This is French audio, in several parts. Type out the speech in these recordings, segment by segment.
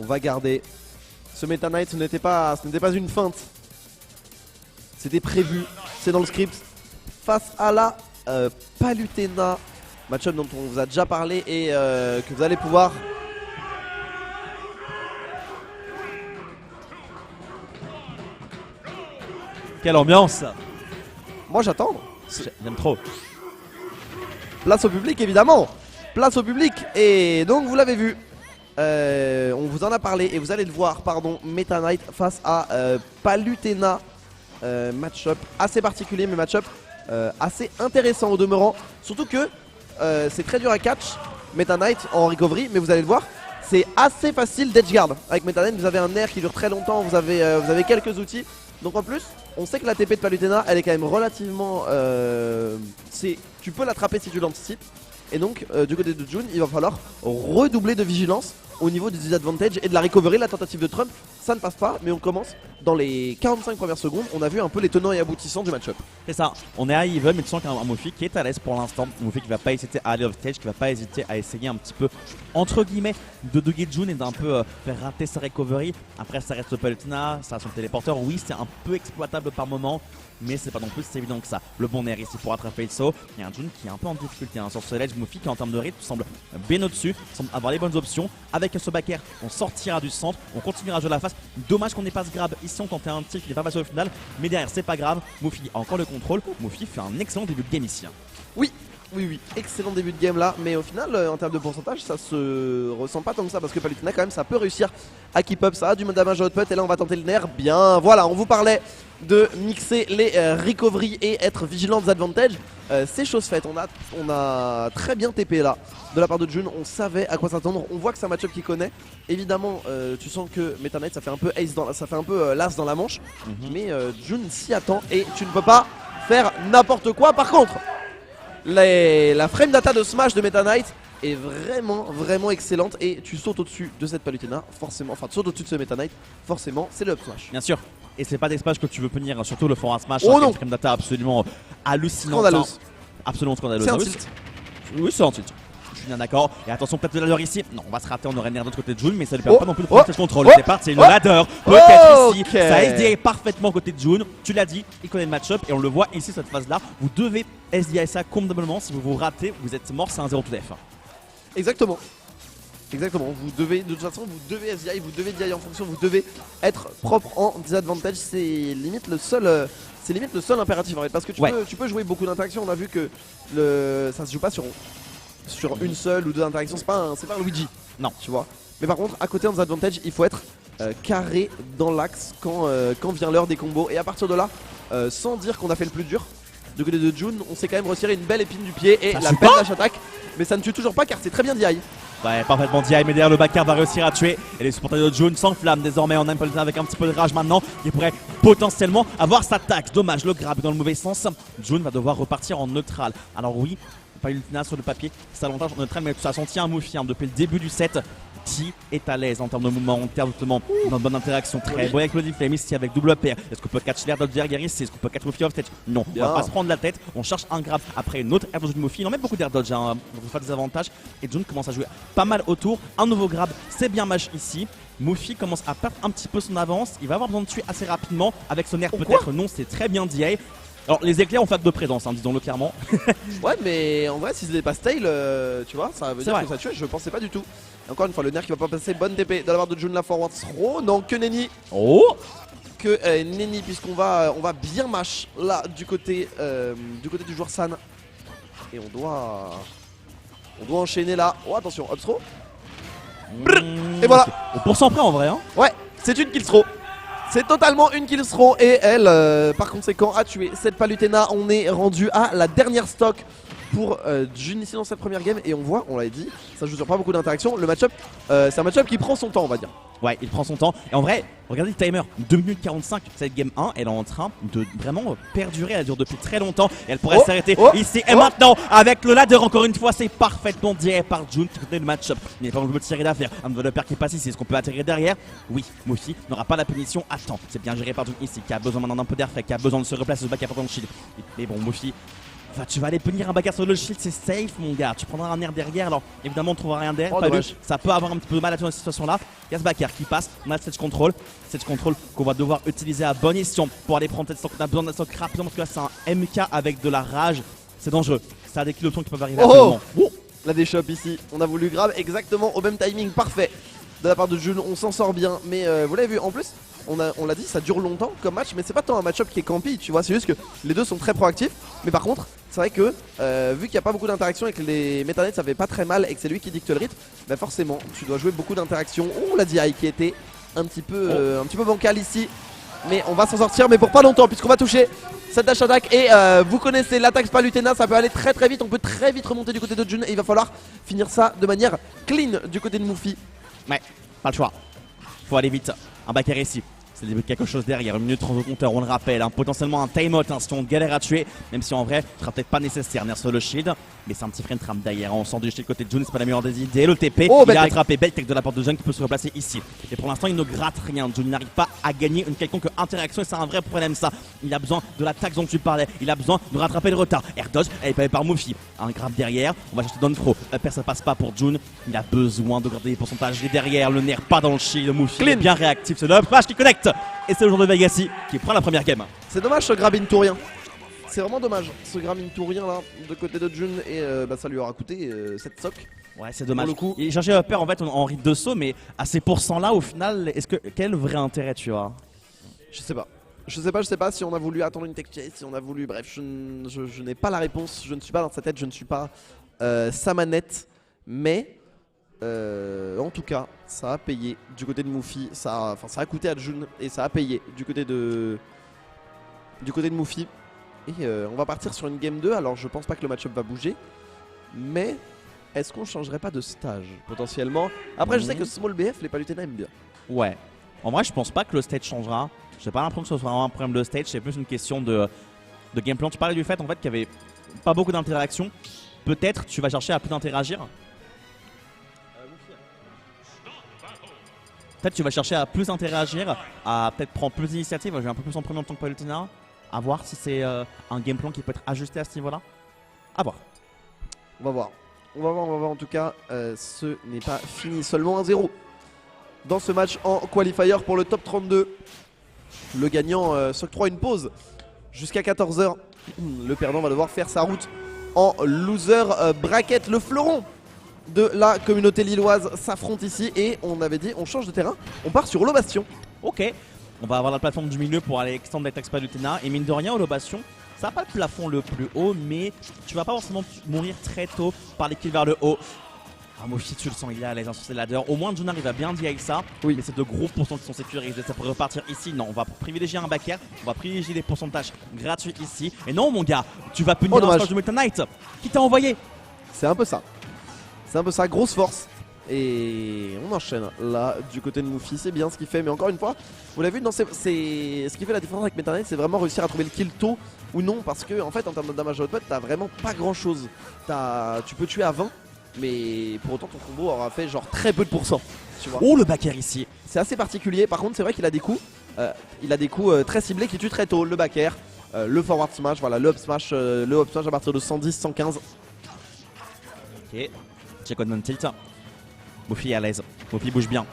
On va garder. Ce Meta Knight, ce n'était pas une feinte. C'était prévu, c'est dans le script. Face à la Palutena, match-up dont on vous a déjà parlé et que vous allez pouvoir... Quelle ambiance! Moi j'attends. J'aime trop. Place au public évidemment. Place au public. Et donc vous l'avez vu. On vous en a parlé et vous allez le voir, pardon. Meta Knight face à Palutena. Match-up assez particulier mais match-up assez intéressant au demeurant. Surtout que c'est très dur à catch Meta Knight en recovery, mais vous allez le voir, c'est assez facile d'edgeguard. Avec Meta Knight vous avez un air qui dure très longtemps, vous avez quelques outils. Donc en plus on sait que la TP de Palutena elle est quand même relativement tu peux l'attraper si tu l'anticipes. Et donc du côté de Jun il va falloir redoubler de vigilance au niveau des disadvantages et de la recovery. La tentative de Trump ça ne passe pas, mais on commence dans les 45 premières secondes. On a vu un peu les tenants et aboutissants du match-up. C'est ça, on est à even, mais tu sens qu'un Mofi qui est à l'aise pour l'instant. Mofi qui va pas hésiter à aller off stage, qui va pas hésiter à essayer un petit peu, entre guillemets, de doguer Jun et d'un peu faire rater sa recovery. Après ça reste Palutena, ça a son téléporteur, oui c'est un peu exploitable par moment, mais c'est pas non plus si évident que ça. Le bon air ici pour attraper le saut. Il y a un Jun qui est un peu en difficulté sur ce ledge. Mofi qui en termes de rythme semble bien au-dessus, semble avoir les bonnes options. Avec ce back air, on sortira du centre, on continuera à jouer la face. Dommage qu'on n'ait pas ce grab ici, on tentait un tir qui n'est pas passé au final, mais derrière c'est pas grave. Mofi a encore le contrôle. Mofi fait un excellent début de game ici. Oui, excellent début de game là, mais au final en termes de pourcentage ça se ressent pas tant que ça parce que Palutena quand même ça peut réussir à keep up, ça a du damage output et là on va tenter le nerf. Bien, voilà, on vous parlait de mixer les recovery et être vigilant des advantages. C'est chose faite, on a très bien TP là de la part de Jun, on savait à quoi s'attendre, on voit que c'est un match-up qu'il connaît. Évidemment tu sens que Meta Knight ça fait un peu ace ça fait un peu l'as dans la manche, mais Jun s'y attend et tu ne peux pas faire n'importe quoi. Par contre la frame data de smash de Meta Knight est vraiment excellente et tu sautes au-dessus de cette Palutena, forcément, enfin tu sautes au-dessus de ce Meta Knight, forcément c'est le up smash. Bien sûr, et c'est pas des smash que tu veux punir, surtout le forward smash, oh non, une frame data absolument hallucinante. Scandaleuse. Absolument scandaleuse. C'est un tilt. Oui c'est un tilt. Je suis bien d'accord. Et attention peut-être le ladder ici. Non on va se rater, on aurait nerf de l'autre côté de Jun, mais ça lui permet pas non plus de prendre stage control. C'est parti, c'est le ladder. Peut-être ici, ça SDI parfaitement côté de Jun. Tu l'as dit, il connaît le match-up et on le voit ici cette phase là. Vous devez SDI ça convenablement, si vous vous ratez, vous êtes mort, c'est un 0 to def. Exactement. Exactement, vous devez, de toute façon, vous devez SDI, vous devez DI en fonction, vous devez être propre en disadvantage. C'est limite le seul impératif en fait, parce que tu peux jouer beaucoup d'interactions. On a vu que ça se joue pas sur une seule ou deux interactions, c'est pas un Luigi, non, tu vois. Mais par contre, à côté en disadvantage, il faut être carré dans l'axe quand vient l'heure des combos. Et à partir de là, sans dire qu'on a fait le plus dur, du côté de Jun, on s'est quand même retiré une belle épine du pied et la belle dash attack. Mais ça ne tue toujours pas car c'est très bien DI. Ouais, parfaitement DI, mais derrière le backer va réussir à tuer. Et les supporters de Jun s'enflamment désormais en Palutena avec un petit peu de rage maintenant. Il pourrait potentiellement avoir sa taxe. Dommage, le grab dans le mauvais sens. Jun va devoir repartir en neutral. Alors oui, Palutena sur le papier, c'est l'avantage en neutral, mais ça senti un Mofi depuis le début du set. Qui est à l'aise en termes de mouvement, en termes justement de bonne interaction, très bon avec le Flame ici avec double pair. Est-ce qu'on peut catch l'air d'Odger Gary? Est-ce qu'on peut catch Mofi off tête? Non, on va pas se prendre la tête, on cherche un grab après une autre air dodge de Mofi. Il en met beaucoup d'air dodge, donc on fait des avantages. Et Jun commence à jouer pas mal autour. Un nouveau grab, c'est bien match ici. Mofi commence à perdre un petit peu son avance, il va avoir besoin de tuer assez rapidement avec son air peut-être. Non, c'est très bien DI. Alors les éclairs ont fait de présence, disons-le clairement. Ouais, mais en vrai s'ils n'étaient pas stale, tu vois, ça veut dire que ça tuait, je pensais pas du tout. Et encore une fois, le nerf qui va pas passer, bonne TP de la part de Jun la forward throw. Non, que Nenny. Oh, que Nenny, puisqu'on va bien mash là du côté du joueur San. Et on doit enchaîner là. Oh attention, up throw. Et voilà. Au pourcent près en vrai Ouais, c'est une kill throw. C'est totalement une kill throw et elle par conséquent a tué cette Palutena. On est rendu à la dernière stock pour Jun ici dans cette première game et on voit, on l'avait dit, ça joue sur pas beaucoup d'interactions. Le match-up, c'est un match-up qui prend son temps on va dire. Ouais, il prend son temps. Et en vrai, regardez le timer, 2 minutes 45, cette game 1, elle est en train de vraiment perdurer, elle dure depuis très longtemps et elle pourrait s'arrêter ici et maintenant avec le ladder. Encore une fois, c'est parfaitement dirigé par Jun qui connaît le match-up. Il n'y a pas de tirer d'affaire, un développeur qui passe ici, est-ce qu'on peut atterrir derrière? Oui, Mofi n'aura pas la punition. Attends, c'est bien géré par Jun ici, qui a besoin maintenant d'un peu d'air frais, qui a besoin de se replacer, ce back à dans le shield. Mais bon, Mofi Enfin, tu vas aller punir un bagarre sur le shield, c'est safe mon gars. Tu prendras un air derrière, alors évidemment on ne trouvera rien derrière. Oh, dommage. Ça peut avoir un petit peu de mal à dans cette situation-là. Il y a ce backer qui passe, on a le stage control. Stage control qu'on va devoir utiliser à bon escient pour aller prendre cette stock. On a besoin de stock rapidement parce que là c'est un MK avec de la rage. C'est dangereux. Ça a des kills qui peuvent arriver à tout moment. La déshop ici, on a voulu grab exactement au même timing, parfait de la part de June, on s'en sort bien, mais vous l'avez vu, en plus, on l'a dit, ça dure longtemps comme match, mais c'est pas tant un match-up qui est campy, tu vois, c'est juste que les deux sont très proactifs, mais par contre, c'est vrai que vu qu'il n'y a pas beaucoup d'interactions et que les Meta Knight ça fait pas très mal et que c'est lui qui dicte le rythme, bah forcément, tu dois jouer beaucoup d'interactions. Oh, la DI qui était un petit peu bancal ici, mais on va s'en sortir, mais pour pas longtemps, puisqu'on va toucher cette dash attack et vous connaissez l'attaque Palutena, ça peut aller très très vite, on peut très vite remonter du côté de June et il va falloir finir ça de manière clean du côté de Moufy. Ouais, pas le choix. Faut aller vite. Un backer ici. C'est le début de quelque chose derrière, 1 minute 30 au compteur, on le rappelle, hein. Potentiellement un timeout si on galère à tuer, même si en vrai, ce sera peut-être pas nécessaire, nerf sur le shield, mais c'est un petit frame trap derrière, on sent du shield côté de June, c'est pas la meilleure des idées, le TP, il a attrapé Beltech de la porte de June qui peut se replacer ici. Et pour l'instant, il ne gratte rien, June n'arrive pas à gagner une quelconque interaction et c'est un vrai problème ça. Il a besoin de l'attaque dont tu parlais, il a besoin de rattraper le retard. Air dodge, elle est payée par Moufy, un grab derrière, on va chercher Downthrow, ça passe pas pour June, il a besoin de garder les pourcentages, il est derrière, le nerf pas dans le shield, Moufy est bien réactif, c'est le flash qui connecte. Et c'est le jour de Vegassi qui prend la première game. C'est dommage ce grab into rien. C'est vraiment dommage ce grab into rien là de côté de June et ça lui aura coûté 7 socs. Ouais, c'est dommage. Pour le coup. Il cherchait Upper en fait en rythme de saut, mais à ces pourcents là au final, quel vrai intérêt tu as? Je sais pas. Je sais pas si on a voulu attendre une tech chase, si on a voulu. Bref, je n'ai pas la réponse. Je ne suis pas dans sa tête, je ne suis pas sa manette. Mais en tout cas, ça a payé du côté de Moufy. Ça a coûté à June et ça a payé du côté de Moufy. Et on va partir sur une game 2. Alors je pense pas que le match-up va bouger. Mais est-ce qu'on changerait pas de stage potentiellement? Après, je sais que Small BF, les Palutena aiment bien. Ouais. En vrai, je pense pas que le stage changera. J'ai pas l'impression que ce soit vraiment un problème de stage. C'est plus une question de gameplay. Tu parlais du fait en fait qu'il y avait pas beaucoup d'interactions. Peut-être tu vas chercher à plus interagir. Peut-être tu vas chercher à plus interagir, à peut-être prendre plus d'initiative. Je vais un peu plus en premier en tant que Palutena. À voir si c'est un game plan qui peut être ajusté à ce niveau-là. À voir. On va voir. En tout cas, ce n'est pas fini. Seulement 1-0 dans ce match en qualifier pour le top 32. Le gagnant s'octroie une pause jusqu'à 14 h. Le perdant va devoir faire sa route en loser bracket. Le fleuron de la communauté lilloise s'affronte ici et on avait dit on change de terrain, on part sur Holobastion. Ok, on va avoir la plateforme du milieu pour aller extendre l'attaque Palutena et mine de rien Holobastion, ça n'a pas le plafond le plus haut mais tu vas pas forcément mourir très tôt par les kills vers le haut. Ah Moufy tu le sens, il est à l'aise sur ses ladders, au moins June arrive à bien DI ça, oui. Mais c'est de gros pourcents qui sont sécurisés, ça pourrait repartir ici, non on va privilégier un backer, on va privilégier des pourcentages gratuits ici, et non mon gars, tu vas punir un stage de Meta Knight, qui t'a envoyé. C'est un peu ça. C'est un peu ça, grosse force. Et on enchaîne là du côté de Moufy, c'est bien ce qu'il fait. Mais encore une fois, vous l'avez vu, ce qui fait la différence avec Meta Knight, c'est vraiment réussir à trouver le kill tôt ou non. Parce que en fait en termes de damage output, t'as vraiment pas grand chose. Tu peux tuer à 20, mais pour autant ton combo aura fait genre très peu de pourcents. Tu vois. Oh le backer ici. C'est assez particulier, par contre c'est vrai qu'il a des coups. Très ciblés qui tuent très tôt. Le backer, le forward smash, voilà, le up smash à partir de 110, 115. Ok. Check on tilt. Moufy est à l'aise. Moufy bouge bien.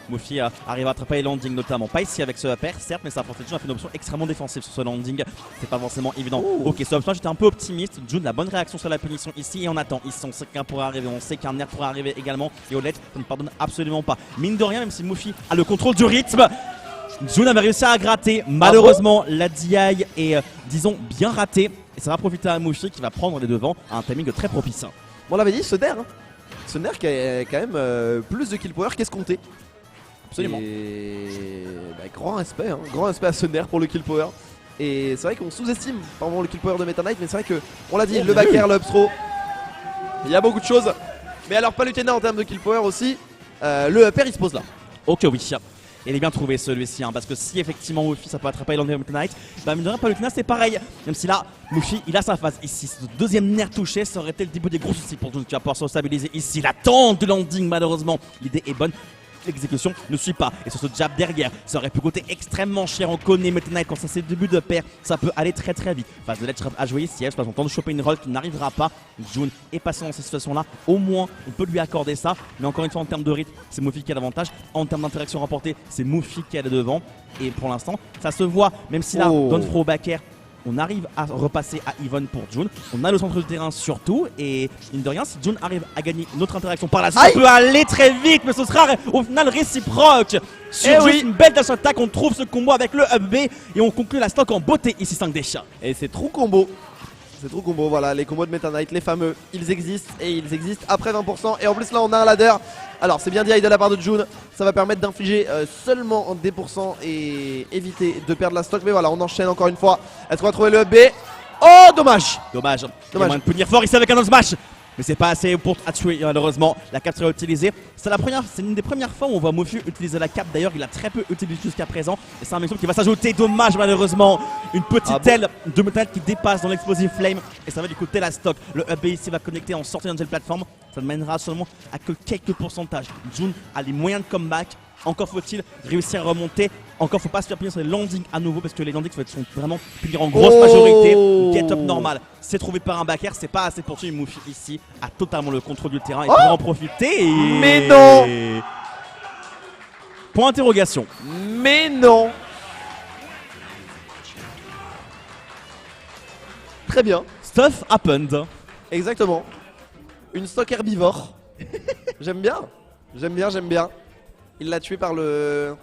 Moufy arrive à attraper les landings notamment. Pas ici avec ce upper, certes, mais ça apporte June a fait une option extrêmement défensive sur ce landing. C'est pas forcément évident. Ok, ce option, j'étais un peu optimiste. June, la bonne réaction sur la punition ici et on attend. Ici, on sait qu'un pourrait arriver, on sait qu'un nerf pourrait arriver également. Et Olette, ça ne pardonne absolument pas. Mine de rien, même si Moufy a le contrôle du rythme, June avait réussi à gratter. Malheureusement, la DI est, disons, bien ratée. Et ça va profiter à Moufy qui va prendre les devants à un timing très propice. Bon, on l'avait dit, ce nerf qui a quand même plus de kill power qu'escompté. Absolument. Et grand respect à ce nerf pour le kill power. Et c'est vrai qu'on sous-estime le kill power de Meta Knight, mais c'est vrai que on l'a dit, le backer, le up throw, il y a beaucoup de choses. Mais alors Palutena en termes de kill power aussi, le upper il se pose là. Ok oui. Il est bien trouvé celui-ci, parce que si effectivement Moufy ça peut attraper l'enlever Meta Knight, mine de rien Palutena c'est pareil. Même si là, Moufy il a sa phase ici. Ce deuxième nerf touché, ça aurait été le début des gros soucis pour June qui va pouvoir se stabiliser ici. La tente de landing malheureusement, l'idée est bonne. l'exécution ne suit pas. Et sur ce jab derrière, ça aurait pu coûter extrêmement cher. On connaît Meta Knight quand ça c'est le début de paire, ça peut aller très très vite. Phase de ledge trap à jouer ici, elle passe son temps de choper une roll qui n'arrivera pas. June est passé dans cette situation là, au moins on peut lui accorder ça. Mais encore une fois en termes de rythme, c'est Mufi qui a l'avantage. En termes d'interaction rapportée, c'est Mufi qui est devant. Et pour l'instant, ça se voit, même si là, down throw back air, on arrive à repasser à even pour June. On a le centre du terrain surtout. Et mine de rien, si June arrive à gagner notre interaction par la suite, ça peut aller très vite. Mais ce sera au final réciproque. Sur juste une belle dash attack, on trouve ce combo avec le up B. Et on conclut la stock en beauté ici 5 des chats. Et c'est trop combo. C'est trop combo, voilà, les combos de Meta Knight, les fameux, ils existent et ils existent après 20%. Et en plus là on a un ladder. Alors c'est bien dit de la part de June, ça va permettre d'infliger seulement des pourcents et éviter de perdre la stock. Mais voilà, on enchaîne encore une fois. Est-ce qu'on va trouver le B? Oh dommage. Dommage. Il y a moyen de punir fort ici avec un smash. Mais c'est pas assez pour tuer malheureusement. La cap sera utilisée. C'est une des premières fois où on voit Mufi utiliser la cap. D'ailleurs, il a très peu utilisé jusqu'à présent. Et c'est un mécanisme qui va s'ajouter. Dommage malheureusement. Une petite aile de métal qui dépasse dans l'explosive flame. Et ça va du coup la stock. Le up ici va connecter en sortie d'une nouvelle plateforme. Ça ne mènera seulement à que quelques pourcentages. June a les moyens de comeback. Encore faut-il réussir à remonter. Encore faut pas se faire punir sur les landings à nouveau parce que les landings sont vraiment punis en grosse majorité. Get up normal, c'est trouvé par un back air, c'est pas assez pour tuer. Mufi ici a totalement le contrôle du terrain et pourra en profiter. Mais non. Point d'interrogation. Mais non. Très bien. Stuff happened. Exactement. Une stock herbivore. J'aime bien. J'aime bien. Il l'a tué par le